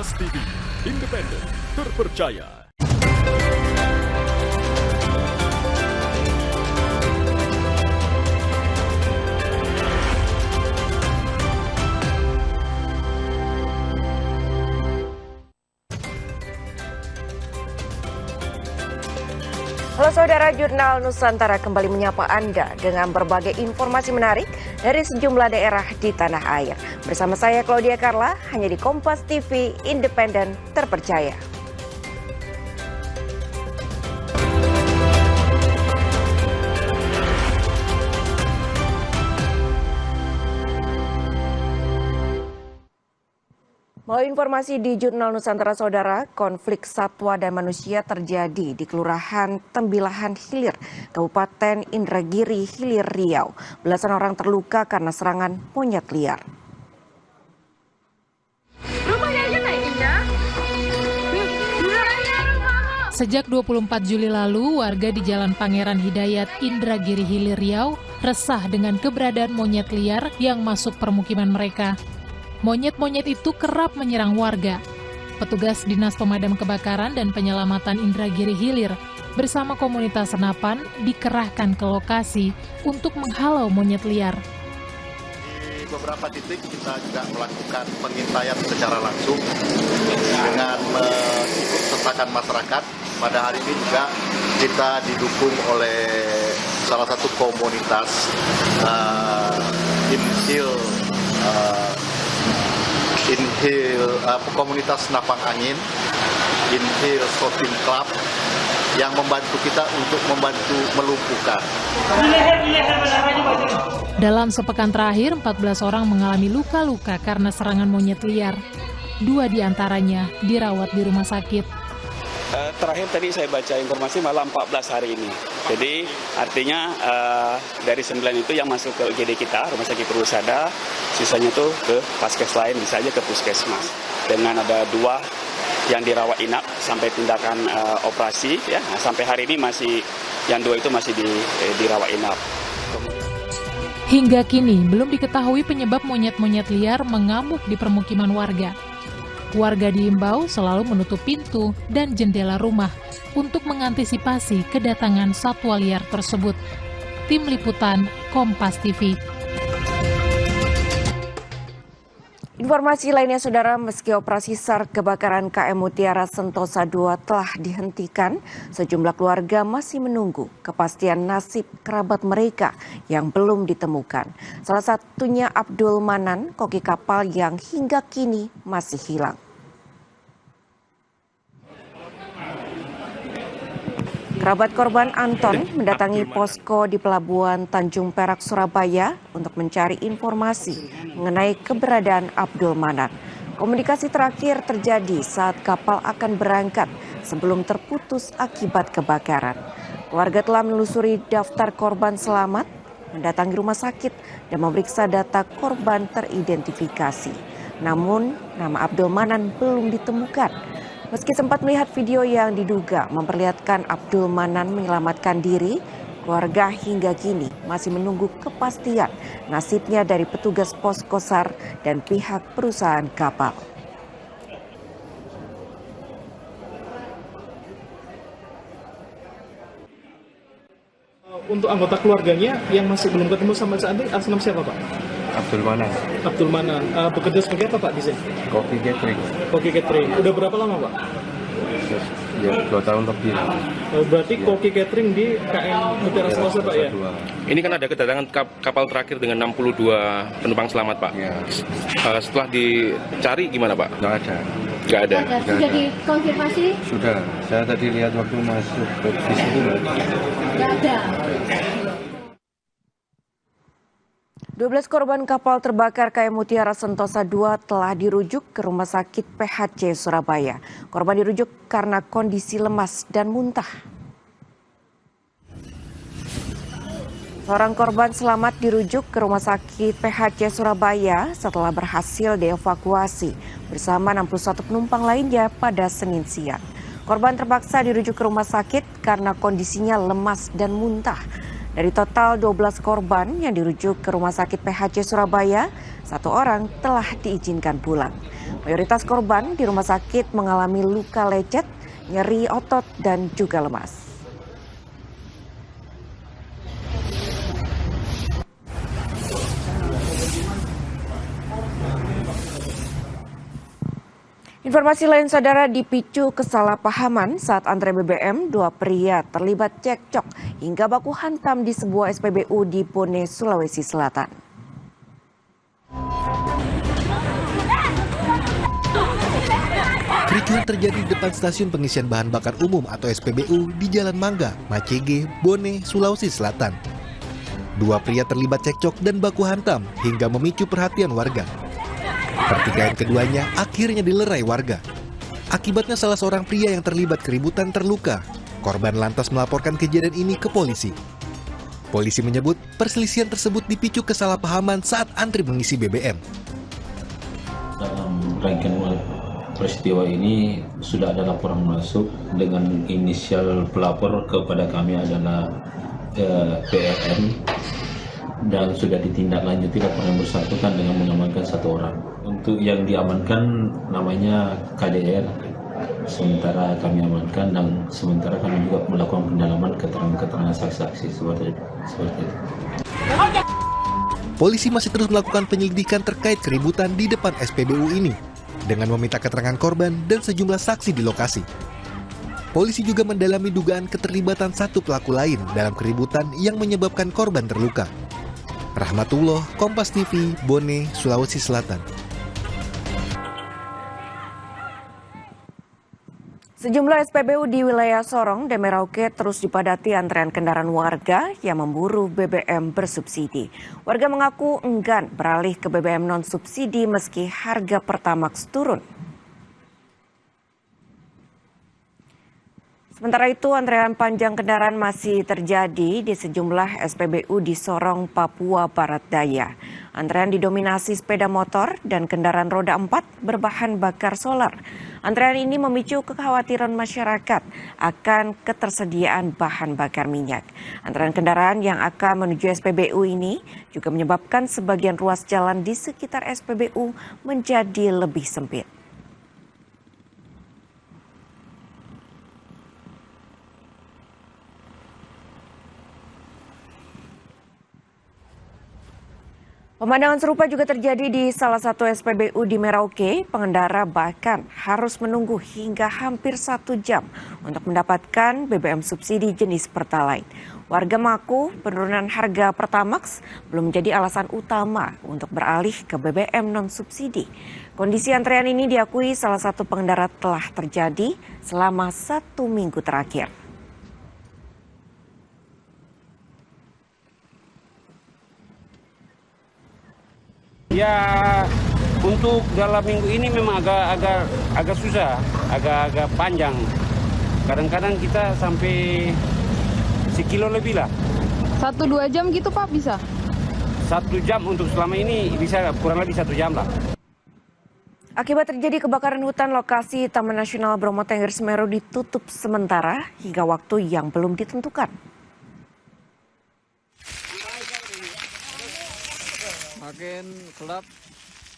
Kompas TV, independen, terpercaya. Halo saudara, Jurnal Nusantara kembali menyapa Anda dengan berbagai informasi menarik dari sejumlah daerah di tanah air. Bersama saya Claudia Carla, hanya di Kompas TV, independen, terpercaya. Mau informasi di Jurnal Nusantara Saudara, konflik satwa dan manusia terjadi di Kelurahan Tembilahan Hilir, Kabupaten Indragiri Hilir Riau. Belasan orang terluka karena serangan monyet liar. Sejak 24 Juli lalu, warga di Jalan Pangeran Hidayat, Indragiri Hilir Riau resah dengan keberadaan monyet liar yang masuk permukiman mereka. Monyet-monyet itu kerap menyerang warga. Petugas Dinas Pemadam Kebakaran dan Penyelamatan Indragiri Hilir bersama komunitas senapan dikerahkan ke lokasi untuk menghalau monyet liar. Di beberapa titik kita juga melakukan pengintaian secara langsung dengan mengikutsertakan masyarakat. Pada hari ini juga kita didukung oleh salah satu komunitas komunitas Napang Angin, Inhil Shopping Club yang membantu kita untuk membantu melumpuhkan. Dalam sepekan terakhir, 14 orang mengalami luka-luka karena serangan monyet liar. 2 diantaranya dirawat di rumah sakit. Terakhir tadi saya baca informasi malam 14 hari ini. Jadi artinya dari 9 itu yang masuk ke UGD kita, Rumah Sakit Perhusada, sisanya tuh ke paskes lain, bisa aja ke puskesmas. Dengan ada 2 yang dirawat inap sampai tindakan operasi, ya. Nah, sampai hari ini masih yang 2 itu masih dirawat inap. Hingga kini belum diketahui penyebab monyet-monyet liar mengamuk di permukiman warga. Warga diimbau selalu menutup pintu dan jendela rumah untuk mengantisipasi kedatangan satwa liar tersebut. Tim Liputan Kompas TV. Informasi lainnya saudara, meski operasi SAR kebakaran KM Mutiara Sentosa II telah dihentikan, sejumlah keluarga masih menunggu kepastian nasib kerabat mereka yang belum ditemukan. Salah satunya Abdul Manan, koki kapal yang hingga kini masih hilang. Kerabat korban Anton mendatangi posko di Pelabuhan Tanjung Perak, Surabaya untuk mencari informasi mengenai keberadaan Abdul Manan. Komunikasi terakhir terjadi saat kapal akan berangkat sebelum terputus akibat kebakaran. Keluarga telah menelusuri daftar korban selamat, mendatangi rumah sakit dan memeriksa data korban teridentifikasi. Namun, nama Abdul Manan belum ditemukan. Meski sempat melihat video yang diduga memperlihatkan Abdul Manan menyelamatkan diri, keluarga hingga kini masih menunggu kepastian nasibnya dari petugas posko SAR dan pihak perusahaan kapal. Untuk anggota keluarganya yang masih belum ketemu sampai saat ini, atas nama siapa Pak? Abdul Manan. Abdul Manan. Bekerja sebagai apa Pak di sini? Koki catering. Koki catering. Udah berapa lama Pak? Ya, 2 tahun lebih. Berarti ya. Koki catering di KM Mutiara Sentosa Pak ya? Ini kan ada kedatangan kapal terakhir dengan 62 penumpang selamat Pak. Ya. Setelah dicari gimana Pak? Nggak ada. Nggak ada. Sudah dikonfirmasi? Sudah. Saya tadi lihat waktu masuk ke situ. Nggak ada. 12 korban kapal terbakar KM Mutiara Sentosa II telah dirujuk ke Rumah Sakit PHC Surabaya. Korban dirujuk karena kondisi lemas dan muntah. Seorang korban selamat dirujuk ke Rumah Sakit PHC Surabaya setelah berhasil dievakuasi bersama 61 penumpang lainnya pada Senin siang. Korban terpaksa dirujuk ke rumah sakit karena kondisinya lemas dan muntah. Dari total 12 korban yang dirujuk ke Rumah Sakit PHC Surabaya, 1 orang telah diizinkan pulang. Mayoritas korban di rumah sakit mengalami luka lecet, nyeri otot, dan juga lemas. Informasi lain, saudara, dipicu kesalahpahaman saat antre BBM, dua pria terlibat cekcok hingga baku hantam di sebuah SPBU di Bone, Sulawesi Selatan. Kericuhan terjadi di depan stasiun pengisian bahan bakar umum atau SPBU di Jalan Mangga, Macege, Bone, Sulawesi Selatan. Dua pria terlibat cekcok dan baku hantam hingga memicu perhatian warga. Pertikaian keduanya akhirnya dilerai warga. Akibatnya salah seorang pria yang terlibat keributan terluka. Korban lantas melaporkan kejadian ini ke polisi. Polisi menyebut perselisihan tersebut dipicu kesalahpahaman saat antri mengisi BBM. Dalam rangkaian peristiwa ini sudah ada laporan masuk dengan inisial pelapor kepada kami adalah PRN dan sudah ditindaklanjuti laporan yang bersangkutan dengan mengamankan satu orang. Untuk yang diamankan namanya KDR, sementara kami amankan dan sementara kami juga melakukan pendalaman keterangan-keterangan saksi-saksi seperti itu. Polisi masih terus melakukan penyelidikan terkait keributan di depan SPBU ini dengan meminta keterangan korban dan sejumlah saksi di lokasi. Polisi juga mendalami dugaan keterlibatan satu pelaku lain dalam keributan yang menyebabkan korban terluka. Rahmatullah, Kompas TV, Bone, Sulawesi Selatan. Sejumlah SPBU di wilayah Sorong dan Merauke terus dipadati antrean kendaraan warga yang memburu BBM bersubsidi. Warga mengaku enggan beralih ke BBM non-subsidi meski harga Pertamax turun. Sementara itu, antrean panjang kendaraan masih terjadi di sejumlah SPBU di Sorong, Papua Barat Daya. Antrean didominasi sepeda motor dan kendaraan roda 4 berbahan bakar solar. Antrean ini memicu kekhawatiran masyarakat akan ketersediaan bahan bakar minyak. Antrean kendaraan yang akan menuju SPBU ini juga menyebabkan sebagian ruas jalan di sekitar SPBU menjadi lebih sempit. Pemandangan serupa juga terjadi di salah satu SPBU di Merauke. Pengendara bahkan harus menunggu hingga hampir 1 jam untuk mendapatkan BBM subsidi jenis Pertalite. Warga mengaku penurunan harga Pertamax belum menjadi alasan utama untuk beralih ke BBM non-subsidi. Kondisi antrean ini diakui salah satu pengendara telah terjadi selama 1 minggu terakhir. Ya, untuk dalam minggu ini memang agak susah, agak panjang. Kadang-kadang kita sampai 1 kilo lebih lah. 1-2 jam gitu Pak bisa? 1 jam untuk selama ini bisa kurang lebih 1 jam lah. Akibat terjadi kebakaran hutan, lokasi Taman Nasional Bromo Tengger Semeru ditutup sementara hingga waktu yang belum ditentukan. Makin gelap.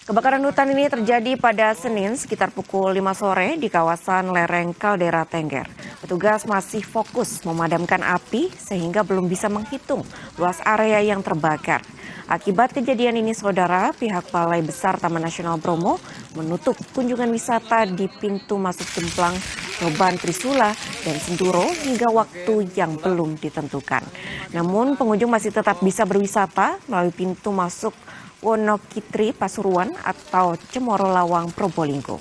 Kebakaran hutan ini terjadi pada Senin sekitar pukul 5 sore di kawasan lereng Kaldera Tengger. Petugas masih fokus memadamkan api sehingga belum bisa menghitung luas area yang terbakar. Akibat kejadian ini, saudara, pihak Balai Besar Taman Nasional Bromo menutup kunjungan wisata di pintu masuk Cemplang, Coban Trisula, dan Senduro hingga waktu yang belum ditentukan. Namun pengunjung masih tetap bisa berwisata melalui pintu masuk Wonokitri Pasuruan atau Cemoro Lawang Probolinggo.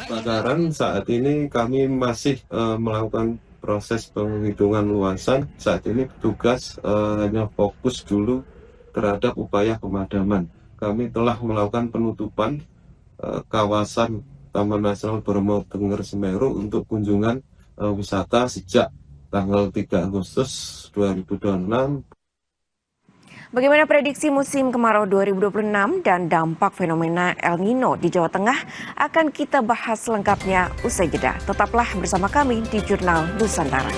Kebakaran saat ini kami masih melakukan proses penghitungan luasan. Saat ini petugas hanya fokus dulu terhadap upaya pemadaman. Kami telah melakukan penutupan kawasan Taman Nasional Bromo Tengger Semeru untuk kunjungan wisata sejak tanggal 3 Agustus 2026. Bagaimana prediksi musim kemarau 2026 dan dampak fenomena El Nino di Jawa Tengah akan kita bahas lengkapnya usai jeda. Tetaplah bersama kami di Jurnal Nusantara.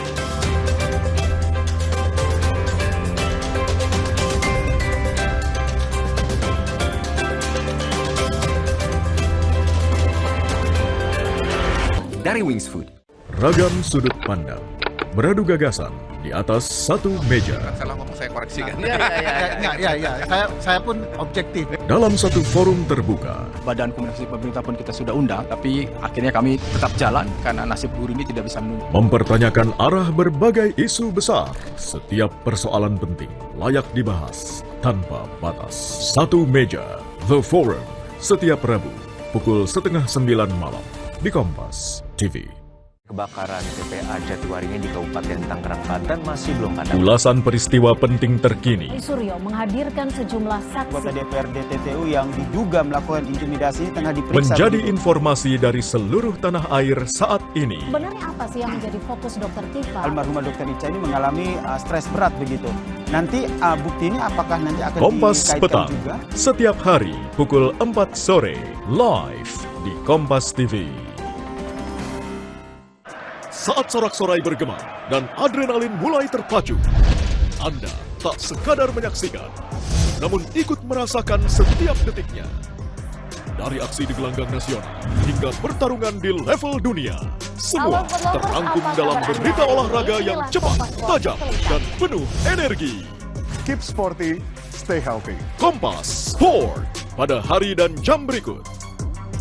Dari Wings Food. Ragam sudut pandang, beradu gagasan di atas satu meja. Salah ngomong saya koreksi kan? Iya. Saya pun objektif. Dalam satu forum terbuka. Badan Komunikasi Pemerintah pun kita sudah undang, tapi akhirnya kami tetap jalan karena nasib guru ini tidak bisa menunggu. Mempertanyakan arah berbagai isu besar. Setiap persoalan penting layak dibahas tanpa batas. Satu meja, The Forum, setiap Rabu, pukul 8:30 malam di Kompas TV. Kebakaran TPA Jatiwaringin di Kabupaten Tangerang, Banten masih belum padam. Ulasan peristiwa penting terkini. Suryo menghadirkan sejumlah saksi. Anggota DPRD TTU yang diduga melakukan intimidasi tengah diperiksa. Menjadi informasi dari seluruh tanah air saat ini. Sebenarnya apa sih yang menjadi fokus Dr. Tifa? Almarhumah Dr. Ica ini mengalami stres berat begitu. Nanti bukti ini apakah nanti akan Kompas dikaitkan Petang, juga? setiap hari pukul 4 sore, live di Kompas TV. Saat sorak-sorai bergema dan adrenalin mulai terpacu, Anda tak sekadar menyaksikan, namun ikut merasakan setiap detiknya. Dari aksi di gelanggang nasional hingga pertarungan di level dunia, semua terangkum dalam berita olahraga yang cepat, tajam, dan penuh energi. Keep sporty, stay healthy. Kompas Sport pada hari dan jam berikut.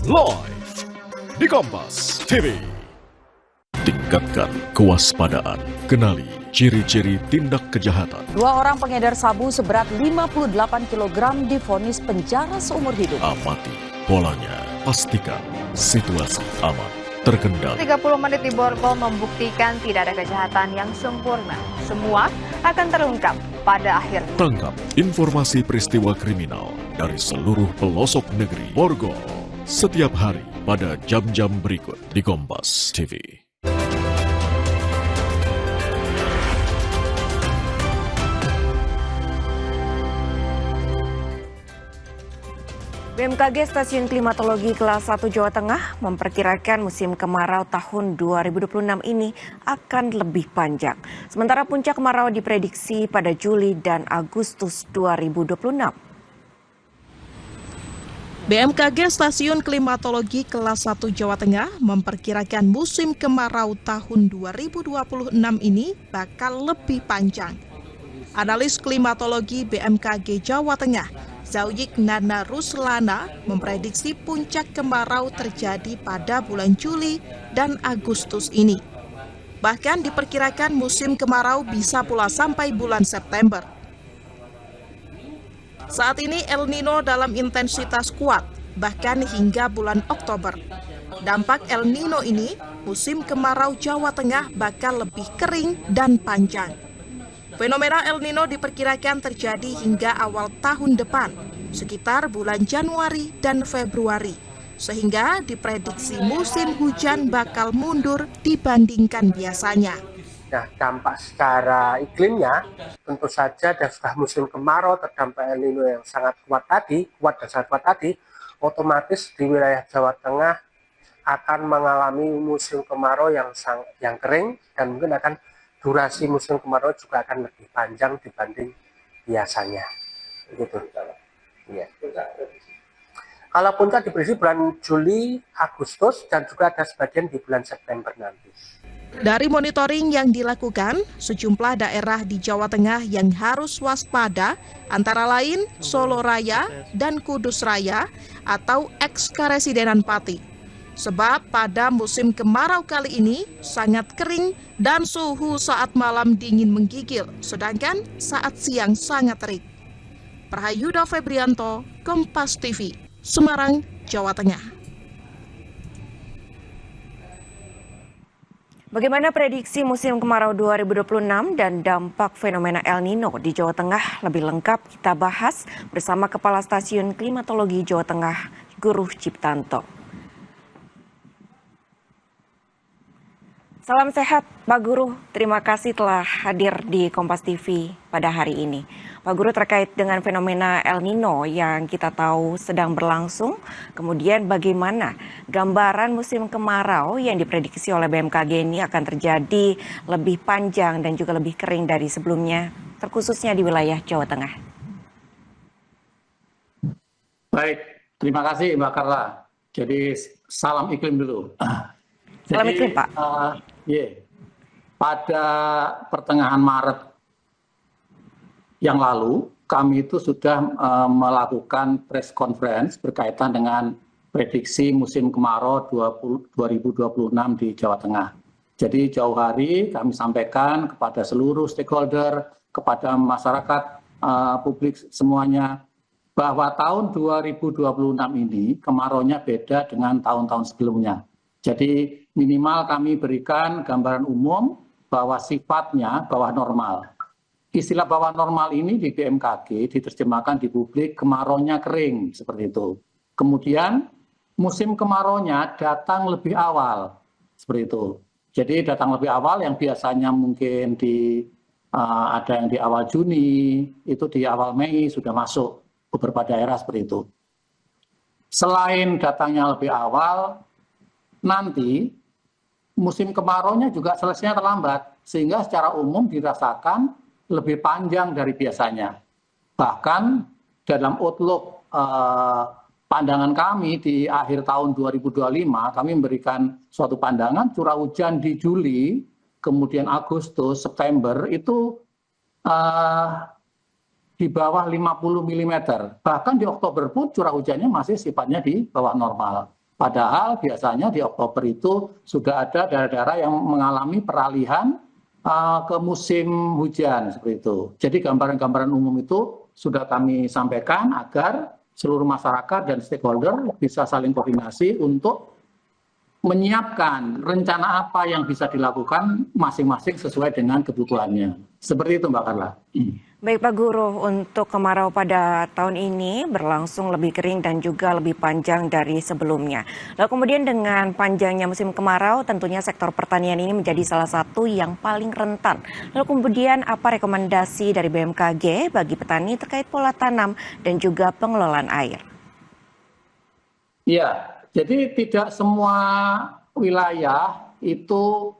Live di Kompas TV. Tingkatkan kewaspadaan. Kenali ciri-ciri tindak kejahatan. 2 orang pengedar sabu seberat 58 kg divonis penjara seumur hidup. Amati polanya. Pastikan situasi aman, terkendali. 30 menit di Borgol membuktikan tidak ada kejahatan yang sempurna. Semua akan terungkap pada akhirnya. Tangkap informasi peristiwa kriminal dari seluruh pelosok negeri. Borgol setiap hari pada jam-jam berikut di Kompas TV. BMKG Stasiun Klimatologi Kelas 1 Jawa Tengah memperkirakan musim kemarau tahun 2026 ini akan lebih panjang. Sementara puncak kemarau diprediksi pada Juli dan Agustus 2026. BMKG Stasiun Klimatologi Kelas 1 Jawa Tengah memperkirakan musim kemarau tahun 2026 ini bakal lebih panjang. Analis klimatologi BMKG Jawa Tengah, Zauyik Nana Ruslana, memprediksi puncak kemarau terjadi pada bulan Juli dan Agustus ini. Bahkan diperkirakan musim kemarau bisa pula sampai bulan September. Saat ini El Nino dalam intensitas kuat, bahkan hingga bulan Oktober. Dampak El Nino ini, musim kemarau Jawa Tengah bakal lebih kering dan panjang. Fenomena El Nino diperkirakan terjadi hingga awal tahun depan, sekitar bulan Januari dan Februari, sehingga diprediksi musim hujan bakal mundur dibandingkan biasanya. Nah, dampak secara iklimnya, tentu saja dan sudah musim kemarau terdampak El Nino yang sangat kuat dan sangat kuat tadi, otomatis di wilayah Jawa Tengah akan mengalami musim kemarau yang kering dan mungkin akan durasi musim kemarau juga akan lebih panjang dibanding biasanya. Gitu. Ya. Kalau puncak diprediksi bulan Juli, Agustus, dan juga ada sebagian di bulan September nanti. Dari monitoring yang dilakukan, sejumlah daerah di Jawa Tengah yang harus waspada antara lain Solo Raya dan Kudus Raya atau eks-Karesidenan Pati. Sebab pada musim kemarau kali ini sangat kering dan suhu saat malam dingin menggigil, sedangkan saat siang sangat terik. Prahayuda Febrianto, Kompas TV, Semarang, Jawa Tengah. Bagaimana prediksi musim kemarau 2026 dan dampak fenomena El Nino di Jawa Tengah? Lebih lengkap kita bahas bersama Kepala Stasiun Klimatologi Jawa Tengah, Guru Ciptanto. Salam sehat Pak Guru, terima kasih telah hadir di Kompas TV pada hari ini. Pak Guru, terkait dengan fenomena El Nino yang kita tahu sedang berlangsung, kemudian bagaimana gambaran musim kemarau yang diprediksi oleh BMKG ini akan terjadi lebih panjang dan juga lebih kering dari sebelumnya, terkhususnya di wilayah Jawa Tengah. Baik, terima kasih Mbak Carla. Jadi salam iklim dulu. Selamat iklim, Pak. Pada pertengahan Maret yang lalu, kami itu sudah melakukan press conference berkaitan dengan prediksi musim kemarau 2026 di Jawa Tengah. Jadi jauh hari kami sampaikan kepada seluruh stakeholder, kepada masyarakat publik semuanya, bahwa tahun 2026 ini kemaraunya beda dengan tahun-tahun sebelumnya. Jadi minimal kami berikan gambaran umum bahwa sifatnya bawah normal. Istilah bawah normal ini di BMKG diterjemahkan di publik kemaraunya kering, seperti itu. Kemudian musim kemaraunya datang lebih awal, seperti itu. Jadi datang lebih awal yang biasanya mungkin ada yang di awal Juni, itu di awal Mei sudah masuk beberapa daerah seperti itu. Selain datangnya lebih awal, nanti musim kemaraunya juga selesainya terlambat, sehingga secara umum dirasakan lebih panjang dari biasanya. Bahkan dalam outlook pandangan kami di akhir tahun 2025, kami memberikan suatu pandangan curah hujan di Juli, kemudian Agustus, September itu di bawah 50 mm. Bahkan di Oktober pun curah hujannya masih sifatnya di bawah normal. Padahal biasanya di Oktober itu sudah ada daerah-daerah yang mengalami peralihan ke musim hujan seperti itu. Jadi gambaran-gambaran umum itu sudah kami sampaikan agar seluruh masyarakat dan stakeholder bisa saling koordinasi untuk menyiapkan rencana apa yang bisa dilakukan masing-masing sesuai dengan kebutuhannya. Seperti itu, Mbak Carla. Baik Pak Guru, untuk kemarau pada tahun ini berlangsung lebih kering dan juga lebih panjang dari sebelumnya. Lalu kemudian dengan panjangnya musim kemarau, tentunya sektor pertanian ini menjadi salah satu yang paling rentan. Lalu kemudian apa rekomendasi dari BMKG bagi petani terkait pola tanam dan juga pengelolaan air? Ya, jadi tidak semua wilayah itu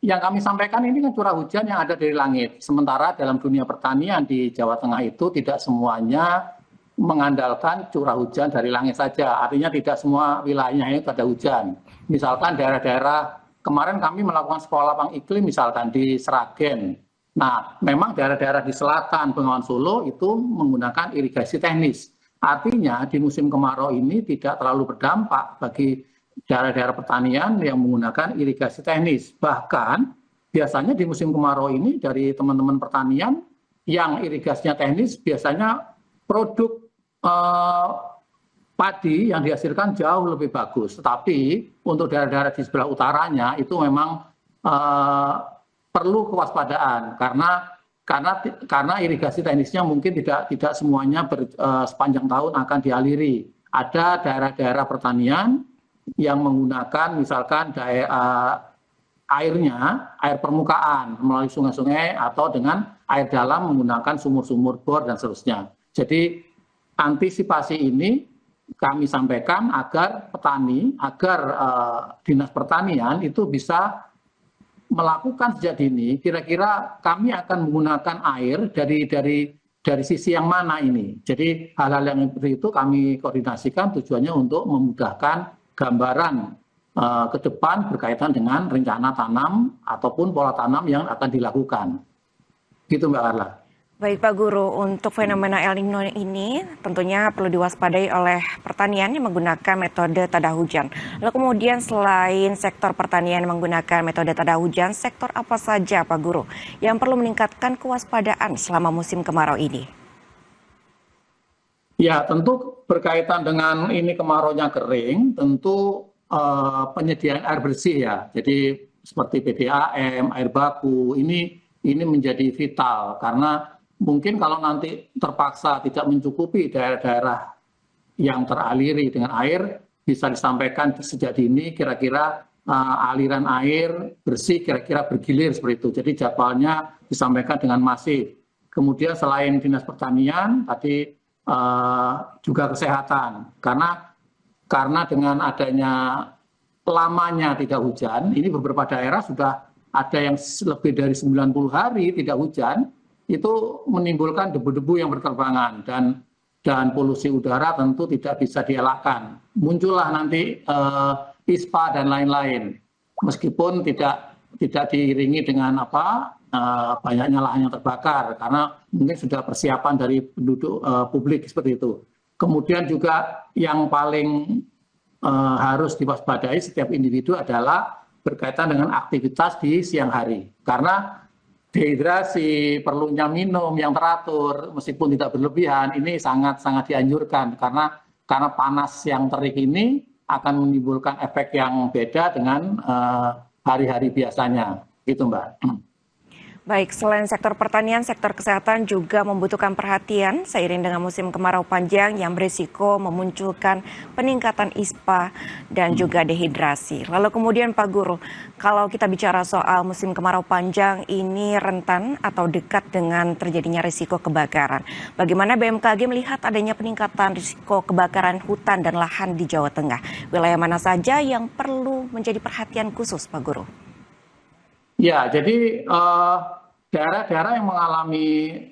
yang kami sampaikan ini kan curah hujan yang ada dari langit. Sementara dalam dunia pertanian di Jawa Tengah itu tidak semuanya mengandalkan curah hujan dari langit saja. Artinya tidak semua wilayahnya itu ada hujan. Misalkan daerah-daerah, kemarin kami melakukan sekolah lapang iklim misalkan di Sragen. Nah, memang daerah-daerah di selatan Bengawan Solo itu menggunakan irigasi teknis. Artinya di musim kemarau ini tidak terlalu berdampak bagi daerah-daerah pertanian yang menggunakan irigasi teknis. Bahkan biasanya di musim kemarau ini dari teman-teman pertanian yang irigasinya teknis biasanya produk padi yang dihasilkan jauh lebih bagus. Tetapi untuk daerah-daerah di sebelah utaranya itu memang perlu kewaspadaan karena irigasi teknisnya mungkin tidak semuanya sepanjang tahun akan dialiri. Ada daerah-daerah pertanian yang menggunakan misalkan air permukaan melalui sungai-sungai atau dengan air dalam menggunakan sumur-sumur bor dan seterusnya. Jadi antisipasi ini kami sampaikan agar petani, agar dinas pertanian itu bisa melakukan sejak dini. Kira-kira kami akan menggunakan air dari sisi yang mana ini. Jadi hal-hal yang seperti itu kami koordinasikan tujuannya untuk memudahkan gambaran ke depan berkaitan dengan rencana tanam ataupun pola tanam yang akan dilakukan. Gitu Mbak Carla. Baik Pak Guru, untuk fenomena El Nino ini tentunya perlu diwaspadai oleh pertanian yang menggunakan metode tada hujan. Lalu kemudian selain sektor pertanian yang menggunakan metode tada hujan, sektor apa saja Pak Guru yang perlu meningkatkan kewaspadaan selama musim kemarau ini? Ya, tentu berkaitan dengan ini kemaraunya kering, tentu penyediaan air bersih ya. Jadi seperti PDAM, air baku, ini menjadi vital karena mungkin kalau nanti terpaksa tidak mencukupi daerah-daerah yang teraliri dengan air, bisa disampaikan sejak dini kira-kira aliran air bersih kira-kira bergilir seperti itu. Jadi jadwalnya disampaikan dengan masif. Kemudian selain Dinas Pertanian, tadi juga kesehatan karena dengan adanya lamanya tidak hujan, ini beberapa daerah sudah ada yang lebih dari 90 hari tidak hujan, itu menimbulkan debu-debu yang berterbangan dan polusi udara tentu tidak bisa dielakkan. Muncullah nanti ISPA dan lain-lain. meskipun tidak diiringi dengan banyaknya lahan yang terbakar, karena mungkin sudah persiapan dari penduduk publik seperti itu. Kemudian juga yang paling harus diwaspadai setiap individu adalah berkaitan dengan aktivitas di siang hari, karena dehidrasi, perlunya minum yang teratur meskipun tidak berlebihan ini sangat dianjurkan, karena panas yang terik ini akan menimbulkan efek yang beda dengan hari-hari biasanya, gitu Mbak. Baik, selain sektor pertanian, sektor kesehatan juga membutuhkan perhatian seiring dengan musim kemarau panjang yang berisiko memunculkan peningkatan ISPA dan juga dehidrasi. Lalu kemudian Pak Guru, kalau kita bicara soal musim kemarau panjang ini rentan atau dekat dengan terjadinya risiko kebakaran. Bagaimana BMKG melihat adanya peningkatan risiko kebakaran hutan dan lahan di Jawa Tengah? Wilayah mana saja yang perlu menjadi perhatian khusus, Pak Guru? Ya, jadi daerah-daerah yang mengalami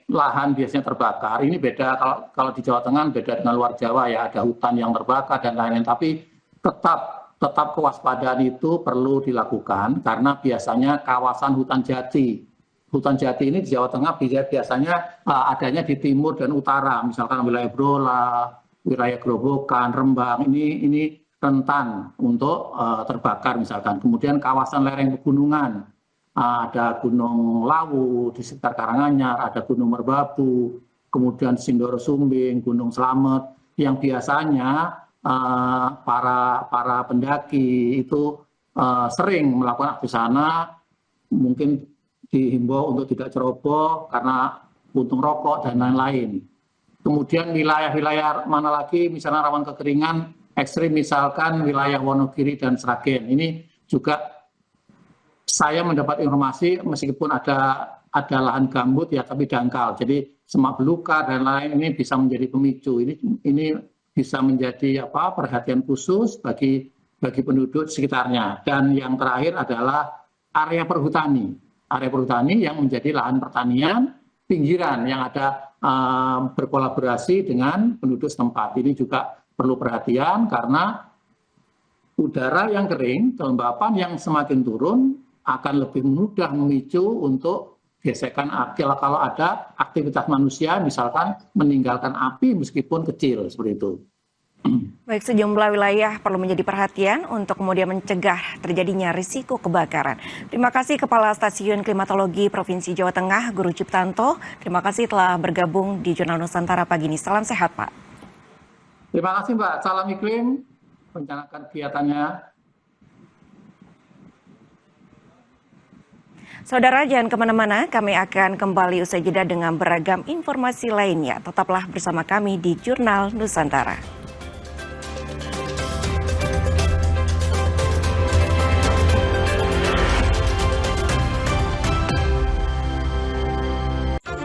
lahan biasanya terbakar, ini beda kalau di Jawa Tengah beda dengan luar Jawa ya, ada hutan yang terbakar dan lain-lain, tapi tetap kewaspadaan itu perlu dilakukan karena biasanya kawasan hutan jati. Hutan jati ini di Jawa Tengah biasanya adanya di timur dan utara, misalkan wilayah Brola, wilayah Grobogan, Rembang, ini rentan untuk terbakar misalkan. Kemudian kawasan lereng pegunungan, ada Gunung Lawu di sekitar Karanganyar, ada Gunung Merbabu, kemudian Sindoro Sumbing, Gunung Slamet, yang biasanya para pendaki itu sering melakukan aktivitas sana, mungkin dihimbau untuk tidak ceroboh karena puntung rokok dan lain-lain. Kemudian wilayah-wilayah mana lagi, misalnya rawan kekeringan ekstrim, misalkan wilayah Wonogiri dan Sragen. Ini juga saya mendapat informasi meskipun ada lahan gambut ya, tapi dangkal. Jadi semak belukar dan lain ini bisa menjadi pemicu. Ini bisa menjadi perhatian khusus bagi penduduk sekitarnya. Dan yang terakhir adalah area perhutani. Area perhutani yang menjadi lahan pertanian pinggiran yang ada berkolaborasi dengan penduduk setempat. Ini juga perlu perhatian karena udara yang kering, kelembapan yang semakin turun akan lebih mudah memicu untuk gesekan api kalau ada aktivitas manusia, misalkan meninggalkan api meskipun kecil, seperti itu. Baik, sejumlah wilayah perlu menjadi perhatian untuk kemudian mencegah terjadinya risiko kebakaran. Terima kasih Kepala Stasiun Klimatologi Provinsi Jawa Tengah, Guru Ciptanto. Terima kasih telah bergabung di Jurnal Nusantara pagi ini. Salam sehat, Pak. Terima kasih, Mbak. Salam iklim, rencanakan kegiatannya. Saudara, jangan kemana-mana, kami akan kembali usai jeda dengan beragam informasi lainnya. Tetaplah bersama kami di Jurnal Nusantara.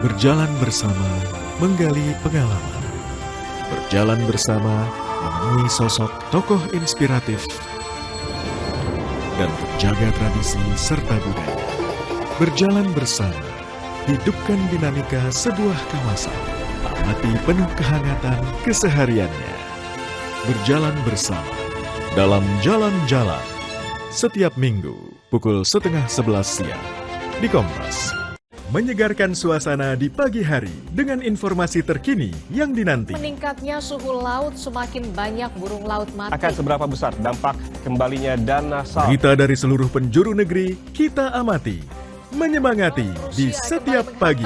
Berjalan bersama, menggali pengalaman. Berjalan bersama, menemui sosok tokoh inspiratif. Dan menjaga tradisi serta budaya. Berjalan bersama, hidupkan dinamika sebuah kawasan. Amati penuh kehangatan kesehariannya. Berjalan bersama, dalam jalan-jalan. Setiap minggu, pukul 10:30 siang. Di Kompas. Menyegarkan suasana di pagi hari dengan informasi terkini yang dinanti. Meningkatnya suhu laut, semakin banyak burung laut mati. Akan seberapa besar dampak kembalinya dana sal? Berita dari seluruh penjuru negeri kita amati. Menyemangati di setiap pagi.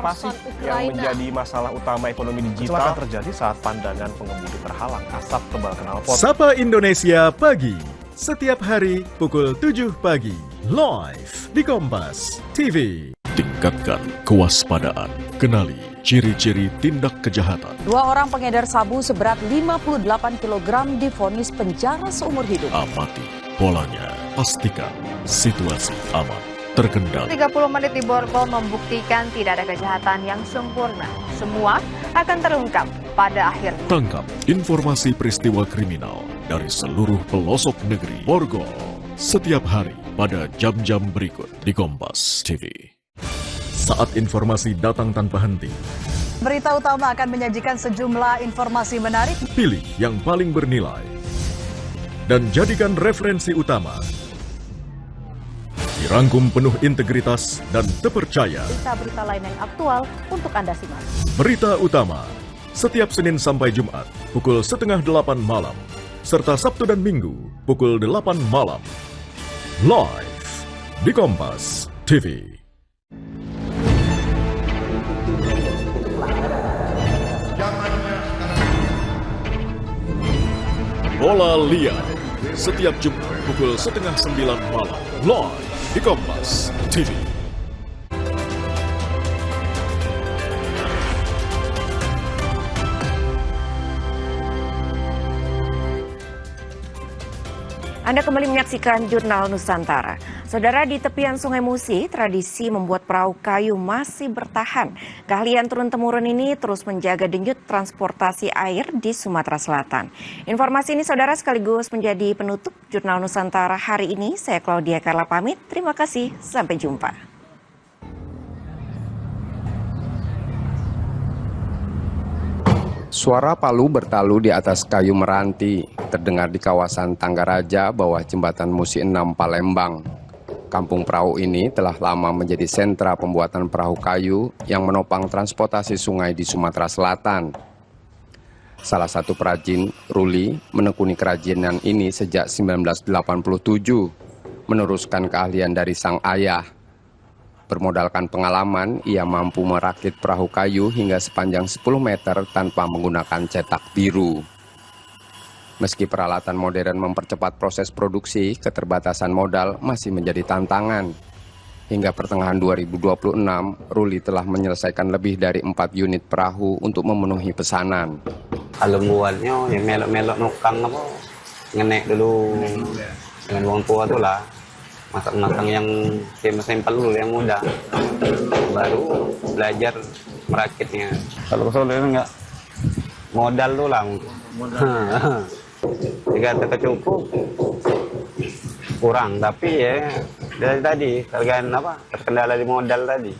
Pasif yang menjadi masalah utama ekonomi digital terjadi saat pandangan pengemudi terhalang asap tebal knalpot. Sapa Indonesia Pagi, setiap hari pukul 7 pagi, live di Kompas TV. Tingkatkan kewaspadaan, kenali ciri-ciri tindak kejahatan. 2 orang pengedar sabu seberat 58 kg divonis penjara seumur hidup. Amati polanya, pastikan situasi aman. Terkendali. 30 menit di Borgol membuktikan tidak ada kejahatan yang sempurna. Semua akan terungkap pada akhirnya. Tangkap informasi peristiwa kriminal dari seluruh pelosok negeri. Borgol, setiap hari pada jam-jam berikut di Kompas TV. Saat informasi datang tanpa henti. Berita utama akan menyajikan sejumlah informasi menarik. Pilih yang paling bernilai. Dan jadikan referensi utama. dirangkum penuh integritas dan terpercaya. Berita-berita lain yang aktual untuk Anda simak. Berita utama, setiap Senin sampai Jumat, pukul 7:30 malam, serta Sabtu dan Minggu, pukul 8 malam. Live di Kompas TV. Bola Liar, setiap Jumat pukul 8:30 malam, live di Kompas TV. Anda kembali menyaksikan Jurnal Nusantara. Saudara, di tepian Sungai Musi, tradisi membuat perahu kayu masih bertahan. Keahlian turun-temurun ini terus menjaga denyut transportasi air di Sumatera Selatan. Informasi ini, saudara, sekaligus menjadi penutup Jurnal Nusantara hari ini. Saya Claudia Carla pamit. Terima kasih, sampai jumpa. Suara palu bertalu di atas kayu meranti terdengar di kawasan Tanggaraja, bawah jembatan Musi 6 Palembang. Kampung perahu ini telah lama menjadi sentra pembuatan perahu kayu yang menopang transportasi sungai di Sumatera Selatan. Salah satu perajin, Ruli, menekuni kerajinan ini sejak 1987, meneruskan keahlian dari sang ayah. Bermodalkan pengalaman, ia mampu merakit perahu kayu hingga sepanjang 10 meter tanpa menggunakan cetak biru. Meski peralatan modern mempercepat proses produksi, keterbatasan modal masih menjadi tantangan. Hingga pertengahan 2026, Ruli telah menyelesaikan lebih dari 4 unit perahu untuk memenuhi pesanan. Kalau buatnya, ya melok-melok nukang apa, ngenek dulu dengan uang tua tuh lah. Masak-masak yang simpel dulu, yang mudah, baru belajar merakitnya. Kalau ke Solo enggak modal dulu lah, jika cukup kurang, tapi ya dari tadi terkendala di modal tadi.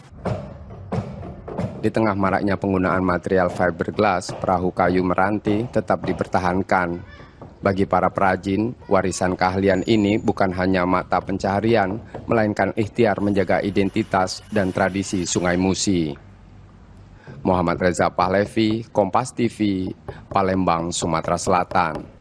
Di tengah maraknya penggunaan material fiberglass, perahu kayu meranti tetap dipertahankan. Bagi para perajin, warisan keahlian ini bukan hanya mata pencaharian, melainkan ikhtiar menjaga identitas dan tradisi Sungai Musi. Muhammad Reza Pahlevi, Kompas TV, Palembang, Sumatera Selatan.